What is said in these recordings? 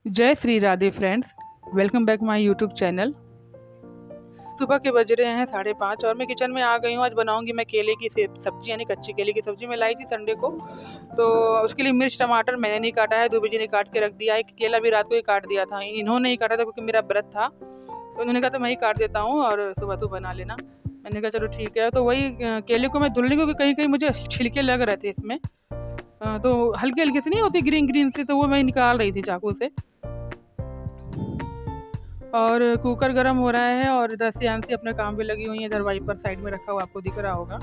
जय Shri Radhe friends, welcome back my YouTube channel. सुबह के बज रहे हैं 5:30 और मैं किचन में आ गई हूँ। आज बनाऊंगी मैं केले की सब्जी, यानी कच्ची केले की सब्जी। मैं लाई थी संडे को, तो उसके लिए मिर्च टमाटर मैंने नहीं काटा है, दुबे जी ने काट के रख दिया है। केला भी रात को ही काट दिया था, इन्होंने ही काटा था क्योंकि मेरा व्रत था, तो उन्होंने कहा था मैं ही काट देता हूँ और सुबह तू बना लेना। मैंने कहा चलो ठीक है। तो वही केले को मैं धुल रही हूँ क्योंकि कहीं कहीं मुझे छिलके लग रहे थे इसमें, तो हल्के हल्के से नहीं होती ग्रीन ग्रीन से, तो वो मैं निकाल रही थी चाकू से। और कुकर गर्म हो रहा है और इधर सियांसी अपने काम पे लगी हुई है। इधर वाइपर साइड में रखा हुआ आपको दिख रहा होगा।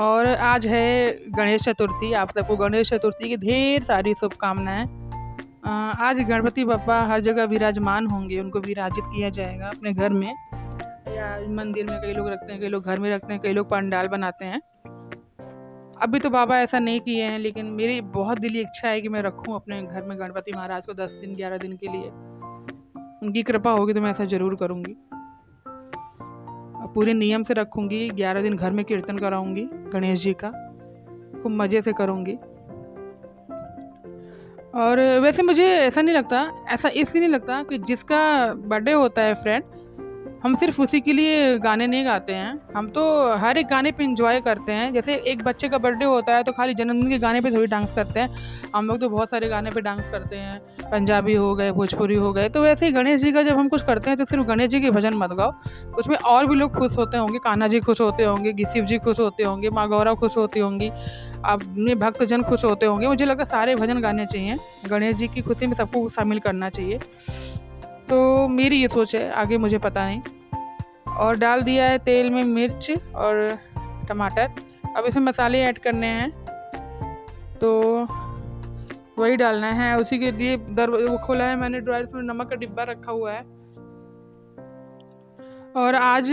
और आज है गणेश चतुर्थी। आप सबको गणेश चतुर्थी की ढेर सारी शुभकामनाएं। आज गणपति बप्पा हर जगह विराजमान होंगे, उनको विराजित किया जाएगा अपने घर में या मंदिर में। कई लोग रखते हैं, कई लोग घर में रखते हैं, कई लोग पंडाल बनाते हैं। अभी तो बाबा ऐसा नहीं किए हैं, लेकिन मेरी बहुत दिली इच्छा है कि मैं रखूं अपने घर में गणपति महाराज को 10 दिन 11 दिन के लिए। उनकी कृपा होगी तो मैं ऐसा ज़रूर करूँगी। पूरे नियम से रखूँगी। 11 दिन घर में कीर्तन कराऊँगी गणेश जी का, खूब मज़े से करूँगी। और वैसे मुझे ऐसा नहीं लगता, ऐसा इसलिए नहीं लगता कि जिसका बर्थडे होता है फ्रेंड, हम सिर्फ उसी के लिए गाने नहीं गाते हैं। हम तो हर एक गाने पे इंजॉय करते हैं। जैसे एक बच्चे का बर्थडे होता है तो खाली जन्मदिन के गाने पे थोड़ी डांस करते हैं, हम लोग तो बहुत सारे गाने पे डांस करते हैं। पंजाबी हो गए, भोजपुरी हो गए। तो वैसे ही गणेश जी का जब हम कुछ करते हैं तो सिर्फ गणेश जी के भजन मत गाओ, उसमें और भी लोग खुश होते होंगे। कान्हा जी खुश होते होंगे, शिव जी खुश होते होंगे, माँ गौरा खुश होती होंगी, अपने भक्तजन खुश होते होंगे। मुझे लगता है सारे भजन गाने चाहिए, गणेश जी की खुशी में सबको शामिल करना चाहिए। तो मेरी ये सोच है, आगे मुझे पता नहीं। और डाल दिया है तेल में मिर्च और टमाटर। अब इसमें मसाले ऐड करने हैं, तो वही डालना है। उसी के लिए वो खोला है मैंने ड्रायर, उसमें नमक का डिब्बा रखा हुआ है। और आज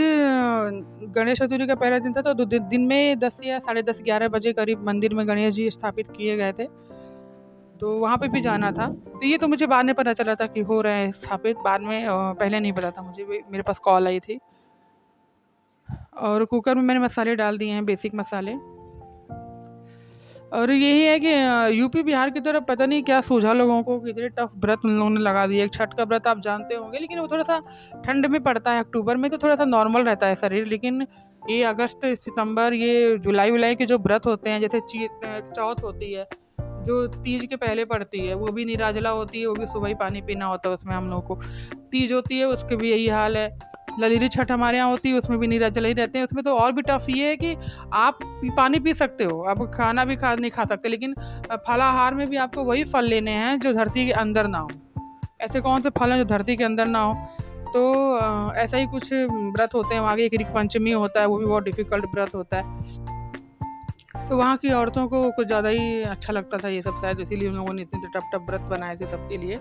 गणेश चतुर्थी का पहला दिन था, तो दिन में 10 या 10:30 11 बजे करीब मंदिर में गणेश जी स्थापित किए गए थे, तो वहाँ पे भी जाना था। तो ये तो मुझे बाद में पता चला था कि हो रहे हैं स्थापित, बाद में पहले नहीं पता था मुझे, मेरे पास कॉल आई थी। और कुकर में मैंने मसाले डाल दिए हैं, बेसिक मसाले। और यही है कि यूपी बिहार की तरफ पता नहीं क्या सूझा लोगों को, कितने टफ व्रत उन लोगों ने लगा दिया। छठ का व्रत आप जानते होंगे, लेकिन वो थोड़ा सा ठंड में पड़ता है। अक्टूबर में तो थोड़ा सा नॉर्मल रहता है शरीर, लेकिन ये अगस्त सितंबर, ये जुलाई वुलाई के जो व्रत होते हैं, जैसे चौथ होती है जो तीज के पहले पड़ती है, वो भी निर्जला होती है, वो भी सुबह ही पानी पीना होता है उसमें हम लोग को। तीज होती है, उसके भी यही हाल है। ललीरी छठ हमारे यहाँ होती है, उसमें भी निर्जला ही रहते हैं। उसमें तो और भी टफ ये है कि आप पानी पी सकते हो, आप खाना भी नहीं खा सकते, लेकिन फलाहार में भी आपको वही फल लेने हैं जो धरती के अंदर ना हो। ऐसे कौन से फल हैं जो धरती के अंदर ना हो? तो ऐसा ही कुछ व्रत होते हैं। आगे एक ऋग पंचमी होता है, वो भी बहुत डिफिकल्ट व्रत होता है। तो वहाँ की औरतों को कुछ ज़्यादा ही अच्छा लगता था ये सब, शायद इसीलिए उन लोगों ने इतने टफ टफ व्रत बनाए थे सबके लिए।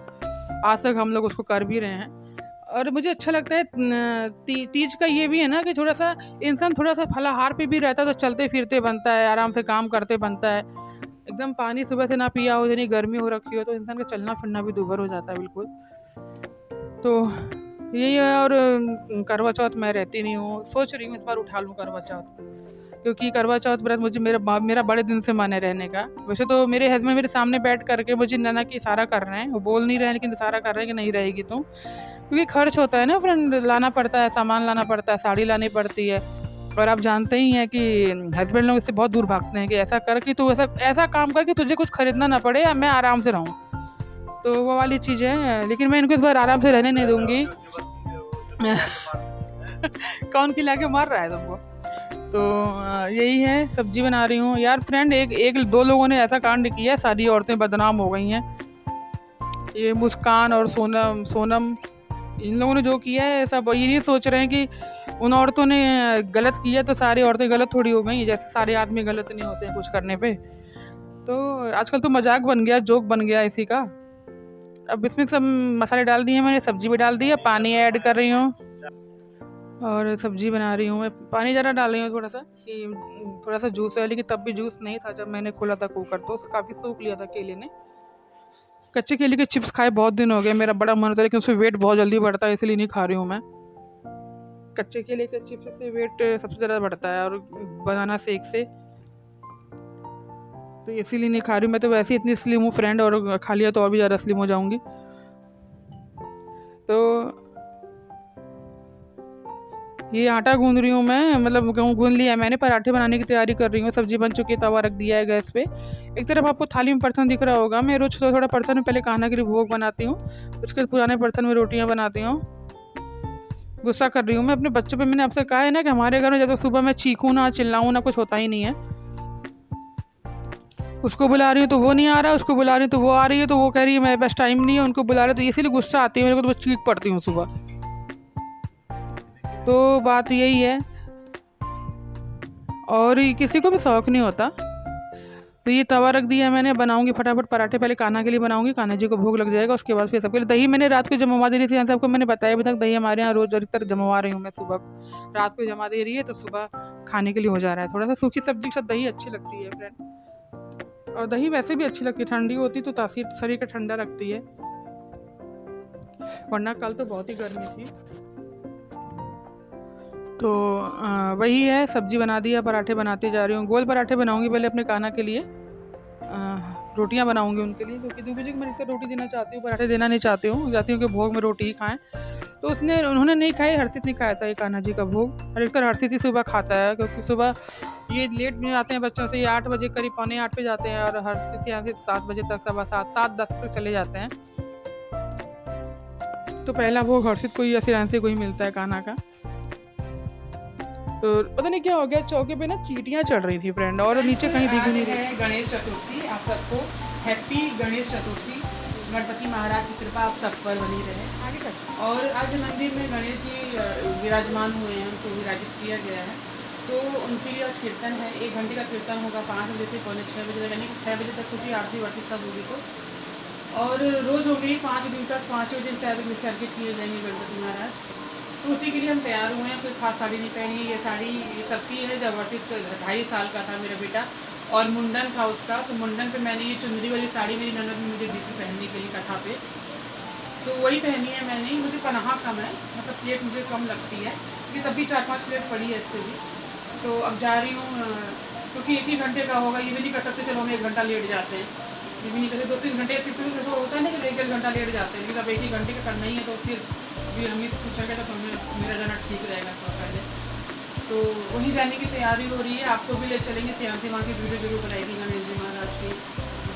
आज तक हम लोग उसको कर भी रहे हैं। और मुझे अच्छा लगता है तीज का ये भी है ना कि थोड़ा सा इंसान थोड़ा सा फलाहार पे भी रहता है, तो चलते फिरते बनता है, आराम से काम करते बनता है। एकदम पानी सुबह से ना पिया हो, इतनी गर्मी हो रखी हो, तो इंसान का चलना फिरना भी दूभर हो जाता है बिल्कुल। तो यही है। और करवा चौथ मैं रहती नहीं हूँ, सोच रही हूँ इस बार उठा लूँ करवा चौथ, क्योंकि करवा चौथ व्रत मुझे मेरा बड़े दिन से मन है रहने का। वैसे तो मेरे हस्बैंड मेरे सामने बैठ करके मुझे नाना की इशारा कर रहे हैं, वो बोल नहीं रहे हैं लेकिन इशारा कर रहे हैं कि नहीं रहेगी तुम, क्योंकि खर्च होता है ना फ्रेंड, लाना पड़ता है, सामान लाना पड़ता है, साड़ी लानी पड़ती है। और आप जानते ही हैं कि हस्बैंड लोग इससे बहुत दूर भागते हैं कि ऐसा कर कि तू ऐसा ऐसा काम कर कि तुझे कुछ खरीदना ना पड़े या मैं आराम से रहूँ। तो वो वाली चीज़ है, लेकिन मैं इनको इस बार आराम से रहने नहीं दूंगी। कौन खिला के मार रहा है तुमको? तो यही है, सब्जी बना रही हूँ यार फ्रेंड। एक दो लोगों ने ऐसा कांड किया है, सारी औरतें बदनाम हो गई हैं। ये मुस्कान और सोनम, इन लोगों ने जो किया है, सब ये नहीं सोच रहे हैं कि उन औरतों ने गलत किया तो सारी औरतें गलत थोड़ी हो गई, जैसे सारे आदमी गलत नहीं होते हैं कुछ करने पे। तो आजकल तो मजाक बन गया, जोक बन गया इसी का। अब इसमें सब मसाले डाल दिए मैंने, सब्जी भी डाल दी है, पानी ऐड कर रही हूँ और सब्जी बना रही हूँ। मैं पानी ज़्यादा डाल रही हूँ थोड़ा सा, कि थोड़ा सा जूस है, लेकिन तब भी जूस नहीं था जब मैंने खोला था कुकर, तो काफ़ी सूख लिया था केले ने। कच्चे केले के चिप्स खाए बहुत दिन हो गए, मेरा बड़ा मन होता है, लेकिन उससे वेट बहुत जल्दी बढ़ता है, इसलिए नहीं खा रही हूँ मैं। कच्चे केले के चिप्स से वेट सबसे ज़्यादा बढ़ता है, और बनाना शेक से। तो इसीलिए नहीं खा रही हूँ। मैं तो वैसे ही इतनी स्लिम हूँ फ्रेंड, और खा लिया तो और भी ज़्यादा स्लिम हो जाऊँगी। तो ये आटा गूंद रही हूँ मैं, मतलब गेहूँ गूंद लिया है मैंने, पराठे बनाने की तैयारी कर रही हूँ। सब्जी बन चुकी है, तवा रख दिया है गैस पे। एक तरफ आपको थाली में बर्तन दिख रहा होगा, मैं रोज थोड़ा थोड़ा बर्तन में पहले कान्हा के लिए भोग बनाती हूँ, उसके बाद पुराने बर्तन में रोटियाँ बनाती हूँ। गुस्सा कर रही हूँ मैं अपने बच्चों पे। मैंने आपसे कहा है ना कि हमारे घर में जब तक सुबह मैं चीखूँ ना, चिल्लाऊँ ना, कुछ होता ही नहीं है। उसको बुला रही हूँ तो वो नहीं आ रहा, उसको बुला रही हूँ तो वो आ रही है, तो वो कह रही है मेरे पास टाइम नहीं है, उनको बुला रहे, तो इसीलिए गुस्सा आती है मेरे को, तो मैं चीख पड़ती हूँ सुबह। तो बात यही है, और किसी को भी शौक नहीं होता। तो ये तवा रख दिया है मैंने, बनाऊंगी फटाफट पराठे। पहले कान्हा के लिए बनाऊंगी, कान्हा जी को भोग लग जाएगा, उसके बाद फिर सबके लिए। दही मैंने रात को जमवा दे रही थी, यहाँ से आपको मैंने बताया अभी तक, दही हमारे यहाँ रोज अधिकतर जमवा रही हूँ मैं। सुबह रात को जमा दे रही है तो सुबह खाने के लिए हो जा रहा है। थोड़ा सा सूखी सब्जी के साथ दही अच्छी लगती है फ्रेंड, और दही वैसे भी अच्छी लगती है, ठंडी होती तो तासीर शरीर का ठंडा रखती है, वरना कल तो बहुत ही गर्मी थी। तो वही है, सब्जी बना दिया, पराठे बनाते जा रही हूँ। गोल पराठे बनाऊंगी पहले अपने कान्हा के लिए, रोटियां बनाऊंगी उनके लिए, क्योंकि दूबी जी को मैं इतना रोटी देना चाहती हूँ, पराठे देना नहीं चाहती हूँ, चाहती हूँ कि भोग में रोटी ही खाएं। तो उन्होंने नहीं खाई, हर्षित नहीं खाया था ये कान्हा जी का भोग। अधिकतर हर्षित ही सुबह खाता है, क्योंकि सुबह ये लेट में आते हैं बच्चों से, ये 8 बजे करीब 7:45 पे जाते हैं, और हर्षित यहाँ से 7 बजे तक, 7:15 7:10 तक चले जाते हैं। तो पहला भोग हर्षित को ही या सिरांशी को ही मिलता है कान्हा का। तो पता नहीं क्या हो गया, चौके पे ना चींटियां चढ़ रही थी फ्रेंड, और नीचे कहीं दिख नहीं रही। गणेश चतुर्थी, आप सबको हैप्पी गणेश चतुर्थी। गणपति महाराज की कृपा आप सब पर बनी रहे आगे तक। और आज मंदिर में गणेश जी विराजमान हुए हैं, उनको विराजित किया गया है। तो उनके लिए आज कीर्तन है, 1 घंटे का कीर्तन होगा, 5 बजे से 6:45 बजे तक, यानी कि 6 बजे तक कुछ आरती वारती सब होगी। तो और रोज़ हो गई 5 दिन तक, 5वें दिन से विसर्जित किए जाएंगे गणपति महाराज। तो उसी के लिए हम तैयार हुए हैं। कोई खास साड़ी नहीं पहनी है, ये साड़ी तब की है जब वर्षित 2.5 साल का था मेरा बेटा, और मुंडन था उसका। तो मुंडन पे मैंने ये चुंदरी वाली साड़ी मेरी ननद ने मुझे दी थी पहनने के लिए कथा पे, तो वही पहनी है मैंने। मुझे पनाहा कम है, मतलब प्लेट मुझे कम लगती है, क्योंकि तब भी 4-5 प्लेट पड़ी है इस पर भी। तो अब जा रही हूँ, क्योंकि 1 ही घंटे का होगा, ये भी नहीं कर सकते चलो हम 1 घंटा लेट जाते हैं, ये भी नहीं करते। 2-3 घंटे तो होता है ना कि 1-1 घंटा लेट जाते हैं, लेकिन अब 1 ही घंटे का करना ही है। तो फिर भी हम से पूछा गया तो मेरा जाना ठीक रहेगा थोड़ा पहले। तो वहीं जाने की तैयारी हो रही है, आपको भी ले चलेंगे। सियांसी माँ की वीडियो जरूर बनाएगी गणेश जी महाराज की,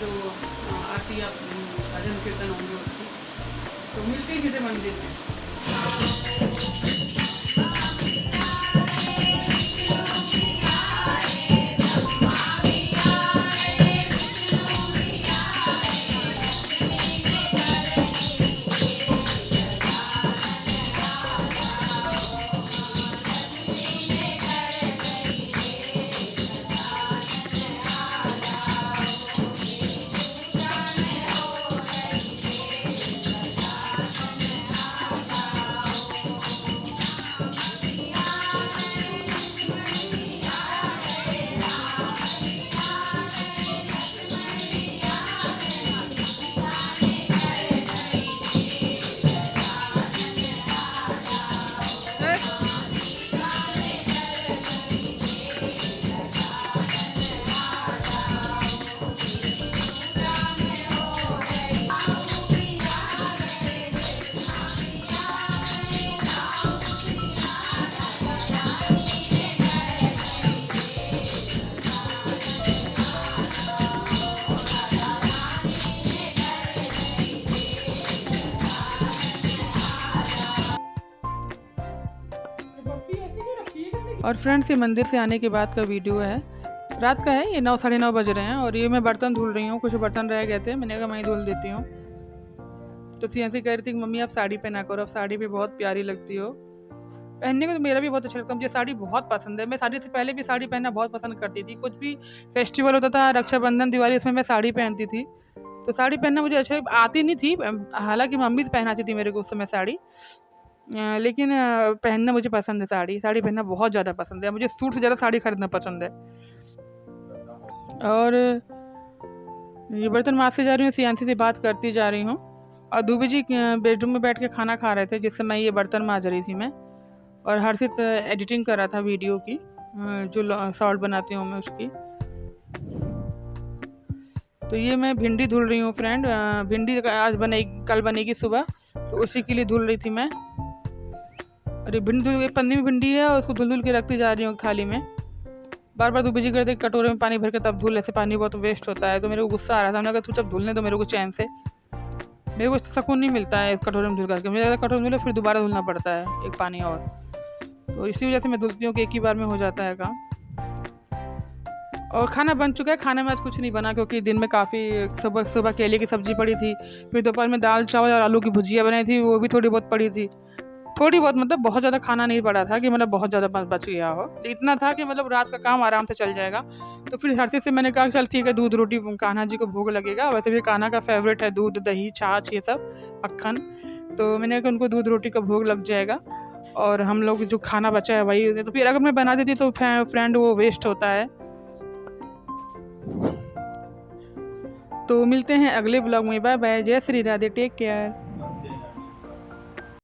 जो आरती या भजन कीर्तन होंगे उसकी। तो मिलते ही सीधे मंदिर में। और फ्रेंड्स, ये मंदिर से आने के बाद का वीडियो है, रात का है, ये 9 साढ़े 9 बज रहे हैं, और ये मैं बर्तन धुल रही हूँ। कुछ बर्तन रह गए थे, मैंने कहा मैं ही धुल देती हूँ। तो सियांसी कह रही थी कि मम्मी आप साड़ी पहना करो, अब साड़ी भी बहुत प्यारी लगती हो। पहनने को तो मेरा भी बहुत अच्छा लगता है, मुझे साड़ी बहुत पसंद है। मैं शादी से पहले भी साड़ी पहनना बहुत पसंद करती थी, कुछ भी फेस्टिवल होता था, रक्षाबंधन, दिवाली, उसमें मैं साड़ी पहनती थी। तो साड़ी पहनना मुझे अच्छा आती नहीं थी, हालांकि मम्मी से पहनाती थी मेरे को उस समय साड़ी, लेकिन पहनना मुझे पसंद है। साड़ी पहनना बहुत ज़्यादा पसंद है मुझे, सूट से ज़्यादा साड़ी खरीदना पसंद है। और ये बर्तन माजते जा रही हूँ, सियांसी से बात करती जा रही हूँ, और दूबी जी बेडरूम में बैठ के खाना खा रहे थे, जिस समय ये बर्तन माज रही थी मैं। और हर्षित एडिटिंग कर रहा था वीडियो की, जो शॉर्ट बनाती हूँ मैं उसकी। तो ये मैं भिंडी धुल रही हूँ फ्रेंड। भिंडी आज बनेगी, कल बनेगी सुबह, तो उसी के लिए धुल रही थी मैं। अरे भिंडी धुल, एक पन्नी में भिंडी है और उसको धुल के रखती जा रही हूँ थाली में। बार बार दूबीजी कर दे कटोरे में पानी भर के तब धुल, ऐसे पानी बहुत वेस्ट होता है। तो मेरे को गुस्सा आ रहा था, मैंने कहा तू जब धुलने दो मेरे को चैन से, मेरे को सुकून नहीं मिलता है कटोरे में धुल करके। मुझे ज़्यादा कटोरे में धुले फिर दोबारा धुलना पड़ता है एक पानी और, तो इसी वजह से मैं धुलती हूँ कि एक ही बार में हो जाता है काम। और खाना बन चुका है। खाने में आज कुछ नहीं बना क्योंकि दिन में काफ़ी सुबह सुबह केले की सब्ज़ी पड़ी थी, फिर दोपहर में दाल चावल और आलू की भुजिया बनाई थी, वो भी थोड़ी बहुत पड़ी थी। थोड़ी बहुत मतलब बहुत ज़्यादा खाना नहीं पड़ा था कि मतलब बहुत ज़्यादा बच गया हो, इतना था कि मतलब रात का काम आराम से चल जाएगा। तो फिर हर चीज़ से मैंने कहा चल ठीक है, दूध रोटी कान्हा जी को भोग लगेगा। वैसे भी कान्हा का फेवरेट है दूध दही छाछ ये सब मक्खन, तो मैंने कहा उनको दूध रोटी का भोग लग जाएगा और हम लोग जो खाना बचा है वही। तो फिर अगर मैं बना देती तो फ्रेंड वो वेस्ट होता है। तो मिलते हैं अगले ब्लॉग में। बाय बाय, जय श्री राधे, टेक केयर।